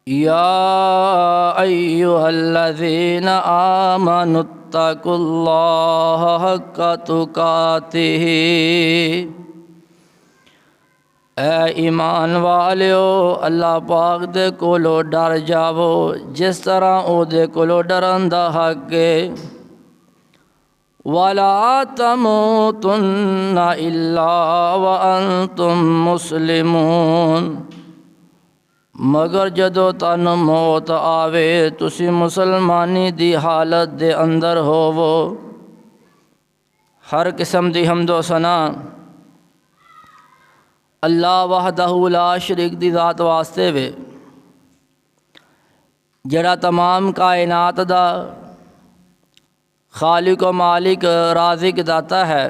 يا أيها الذين آمنوا اتقوا الله حق تقاته اے ایمان والیو اللہ پاک دے کولو ڈر جاوو جس طرح او دے کولو ڈرن دا حق ہے۔ وَلَا تَمُوتُنَّ إِلَّا وَأَنْتُمْ مُسْلِمُونَ، مگر جدو تن موت آوے تسی مسلمانی دی حالت دے اندر ہووو۔ ہر قسم دی حمد و ثنا اللہ وحدہ لا شریک دی ذات واسطے وے، جڑا تمام کائنات دا خالق و مالک رازق داتا ہے۔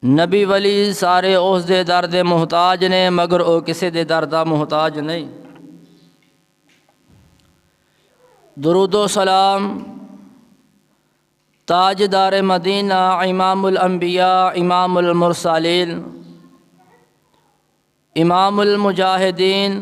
نبی ولی سارے اس دے در دے محتاج نے مگر او کسے دے در دا محتاج نہیں۔ درود و سلام تاجدار مدینہ امام الانبیاء امام المرسلین امام المجاہدین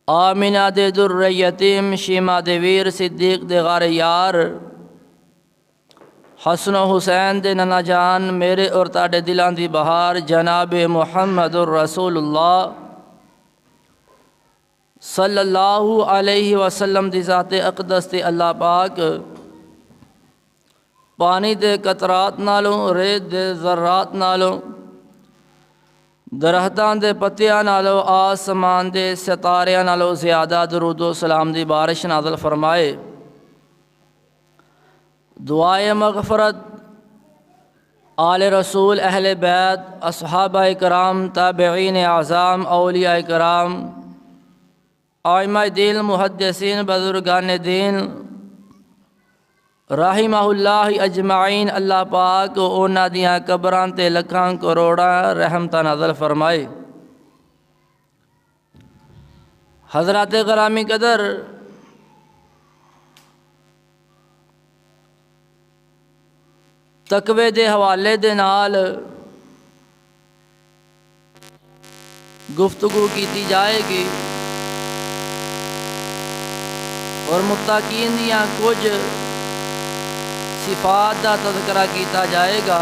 آمینہ دے در یتیم شیمہ دے ویر صدیق دے غار یار حسن و حسین دے ننا جان میرے اور تاڑے دلان دی بہار جناب محمد الرسول اللہ صلی اللہ علیہ وسلم دی ذات اقدس تے اللہ پاک پانی دے قطرات نالوں ریت دے ذرات نالوں درختاں دے پتیاں نالوں آسمان دے ستاریاں نالوں زیادہ درود و سلام دی بارش نازل فرمائے۔ دعائے مغفرت آل رسول اہل بیت اصحابہ کرام تابعین اعظام اولیاء کرام ائمہ دین محدثین بزرگان دین رحمہ اللہ اجمعین اللہ پاک اونا دیاں قبران تے لکھاں کروڑاں رحمتہ نازل فرمائے۔ حضرات گرامی قدر، تقوی دے حوالے دے نال گفتگو کیتی جائے گی اور متقین دیاں کچھ صفات دا تذکرہ کیتا جائے گا۔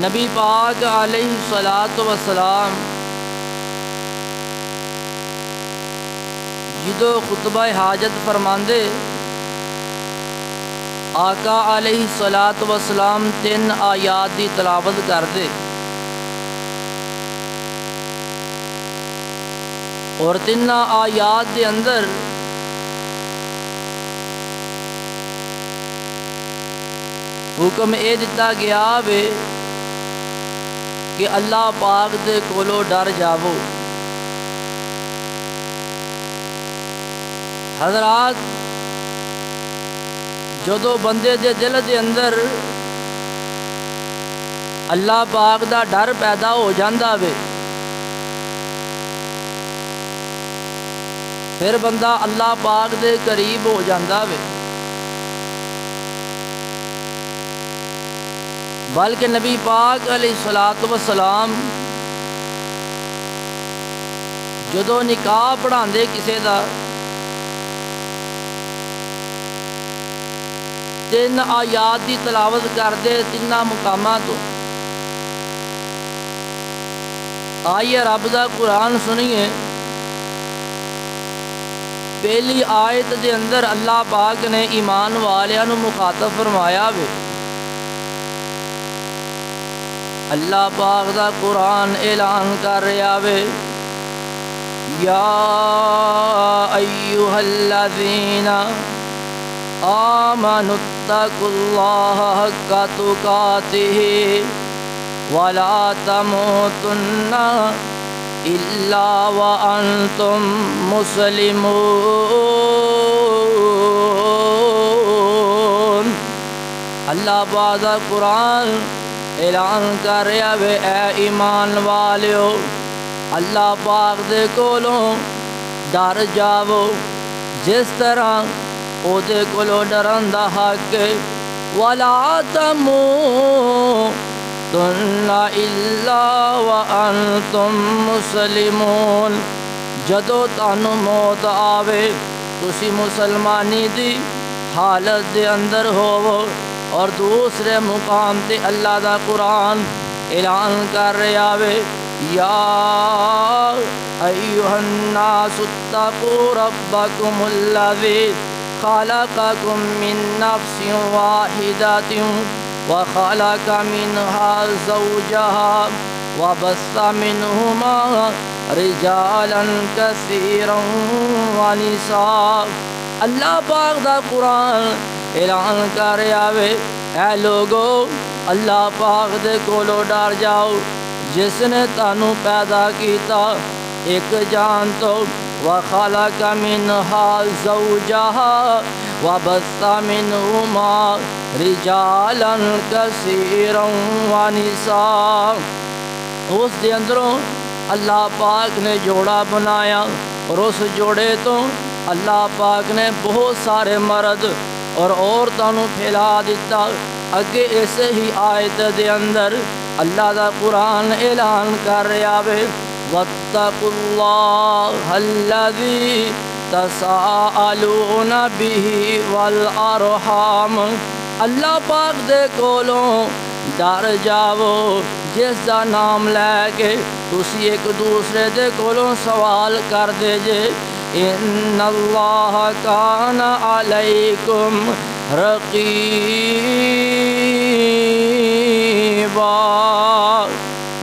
نبی پاک علیہ الصلوۃ والسلام جدو خطبہ حاجت فرماندے آقا علیہ الصلوۃ والسلام 3 آیات دی تلاوت کردے اور 3 آیات دے اندر حکم اے دتا گیا وے کہ اللہ پاک دے کولو ڈر جاوو۔ حضرات، جدو بندے دے دل دے اندر اللہ پاک دا ڈر پیدا ہو جاندا وے پھر بندہ اللہ پاک دے قریب ہو جاندا وے۔ بلکہ نبی پاک علیہ الصلوۃ والسلام جدو نکاح پڑھاندے کسے دا 3 آیات دی تلاوت کردے 3 مقامات تو۔ آئیے رب دا قرآن سنیے۔ پہلی آیت دے اندر اللہ پاک نے ایمان والیاں نو مخاطب فرمایا وے۔ اللہ پاک دا قرآن اعلان کر رہا وے، یا ایھا الذین آمنوا اتقوا اللہ حق تقاتہ ولا تموتن الا وانتم مسلمون۔ اللہ پاک دا قرآن اعلان کر رہا وے، اے ایمان والیو اللہ پاک دے کولوں ڈر جاوو جس طرح او دے کولوں ڈرن دا حق ہے۔ وَلَا إلا وأنتم مسلمون۔ جدو تانوں موت آوے تسی مسلمانی دی حالت دے اندر ہوو، اور دوسرے مقام تے اللہ دا قرآن اعلان کر رہا وے، یا ایھا الناس اتقوا ربکم الذی خلقکم من نفس واحدۃ وخلق منها زوجها وبث منهما رجالا كثيرا ونساء۔ اللہ پاک دا قرآن اعلان کر رہا وے، اے لوگو اللہ پاک دے کولو ڈر جاؤ جس نے تانوں پیدا کیتا ایک جان تو، وخلق منها زوجها وبث منهما رجالا كثيرا ونساء۔ اس دے اندروں اللہ پاک نے جوڑا بنایا، اور اس جوڑے تو اللہ پاک نے بہت سارے مرد اور عورتوں نوں پھیلا دیتا۔ اگے اسے ہی آیت دے اندر اللہ دا قرآن اعلان کر رہا وے، واتقوا اللہ الذی تساءلون بہ والارحام۔ اللہ پاک دے کولوں ڈر جاؤ جس دا نام لے کے تسی ایک دوسرے دے کولوں سوال کر دے جے، ان اللہ کان علیکم رقیبا۔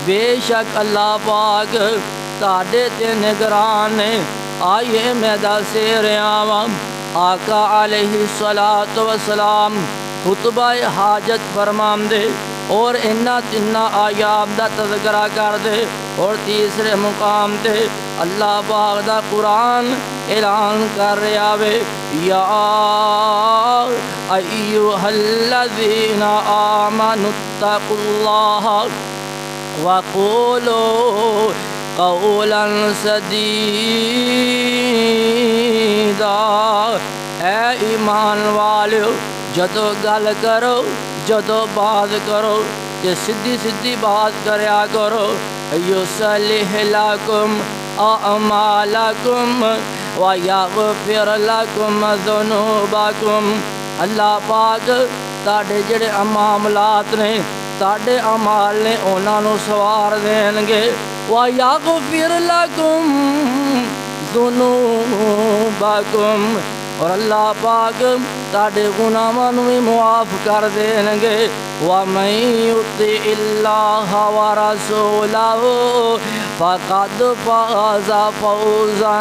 بے شک اللہ پاک تاڑے تے نگران نے۔ آئیے میں دسے رہا واں، آقا علیہ الصلاۃ والسلام خطبہ حاجت فرمان دے، اور انہاں تنہاں آیات دا تذکرہ کر دے، اور تیسرے مقام تے اللہ پاک دا قرآن اعلان کر رہا وے، یا ایھا الذین آمنوا اتقوا اللہ وقولوا قولا سدیدا۔ اے ایمان والو، جدو گل کرو، جدو بات کرو کہ سدھی سدھی بات کریا کرو۔ یصلح لکم اعمالکم ویغفر لکم ذنوبکم۔ اللہ پاک تاڑے جڑے معاملات نے، تاڑے اعمال نے، انہاں نوں سوار دین گے۔ وَيَغْفِرْ لَكُمْ ذُنُوبَكُمْ، اور اللہ پاک تاڑے گناہاں نوں بھی معاف کر دین گے۔ وَمَن يُطِعِ اللَّهَ وَرَسُولَهُ فَقَدْ فَازَ فَوْزًا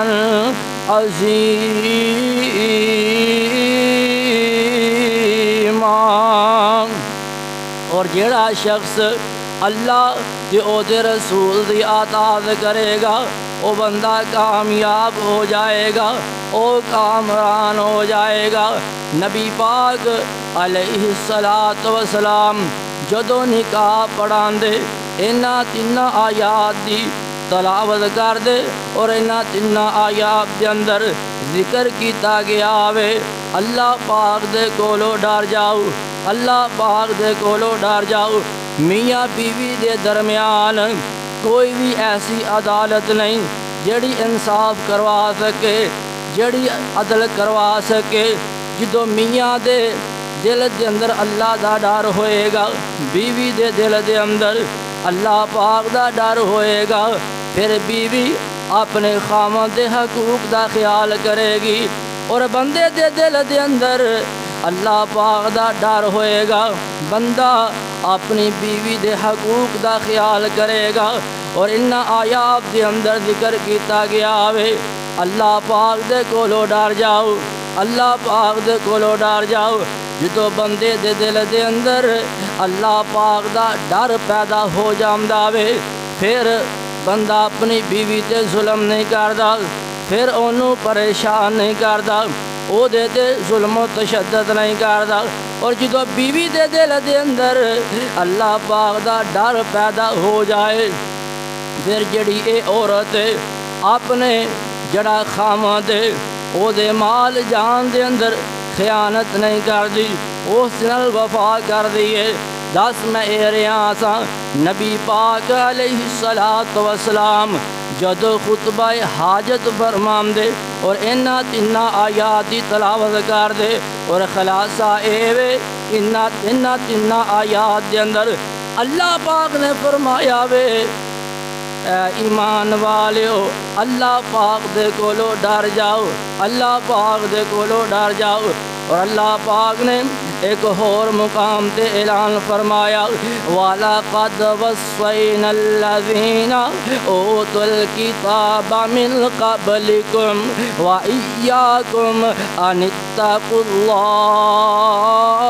عَظِيمًا۔ اور جیڑا شخص اللہ تے او دے رسول دی اطاعت کرے گا، او بندہ کامیاب ہو جائے گا، او کامران ہو جائے گا۔ نبی پاک علیہ الصلاۃ والسلام جدو نکاح پڑھان دے، انہاں تنہاں آیات دی تلاوت کر دے، اور انہاں تنہاں آیات دے اندر ذکر کیتا گیا وے، اللہ پاک دے کولو ڈر جاؤ، اللہ پاک دے کولو ڈر جاؤ۔ میاں بیوی دے درمیان کوئی بھی ایسی عدالت نہیں جڑی انصاف کروا سکے، جڑی عدل کروا سکے۔ جدو میاں دے دل دے اندر اللہ دا ڈر ہوئے گا، بیوی دے دل دے اندر اللہ پاک دا ڈر ہوئے گا، پھر بیوی اپنے خاوند دے حقوق دا خیال کرے گی، اور بندے دے دل دے اندر اللہ پاک دا ڈر ہوئے گا، بندہ اپنی بیوی دے حقوق دا خیال کرے گا۔ اور انہاں آیات دے اندر ذکر کیتا گیا وے، اللہ پاک دے کولو ڈر جاؤ، اللہ پاک دے کولو ڈر جاؤ۔ جدو بندے دے دل دے اندر اللہ پاک دا ڈر پیدا ہو جاندا وے، پھر بندہ اپنی بیوی تے ظلم نہیں کردا، پھر انہوں پریشان نہیں کردا، او دے تے ظلم و تشدد نہیں کردا۔ اور جدو بیوی دے دل دے اندر اللہ پاک دا ڈر پیدا ہو جائے، پھر جڑی اے عورت اپنے جڑا خاوند ہے او دے مال جان دے اندر خیانت نہیں کر دی، اس نال وفا کر دی ہے، دس میں اے رہا سا نبی پاک علیہ الصلوۃ والسلام جدو خطبہ حاجت فرمان دے اور انہاں تیناں آیات دی تلاوت کر دے اور خلاصہ اے وے انہاں تیناں آیات دے اندر اللہ پاک نے فرمایا وے اے ایمان والیو اللہ پاک دے کولو ڈر جاؤ، اللہ پاک دے کولو ڈر جاؤ۔ اور اللہ پاک نے ایک اور مقام تے اعلان فرمایا وَلَقَدْ وَصَّيْنَا الَّذِينَ أُوتُوا الْكِتَابَ مِنْ قَبْلِكُمْ وَإِيَّاكُمْ أَنِ اتَّقُوا اللَّهَ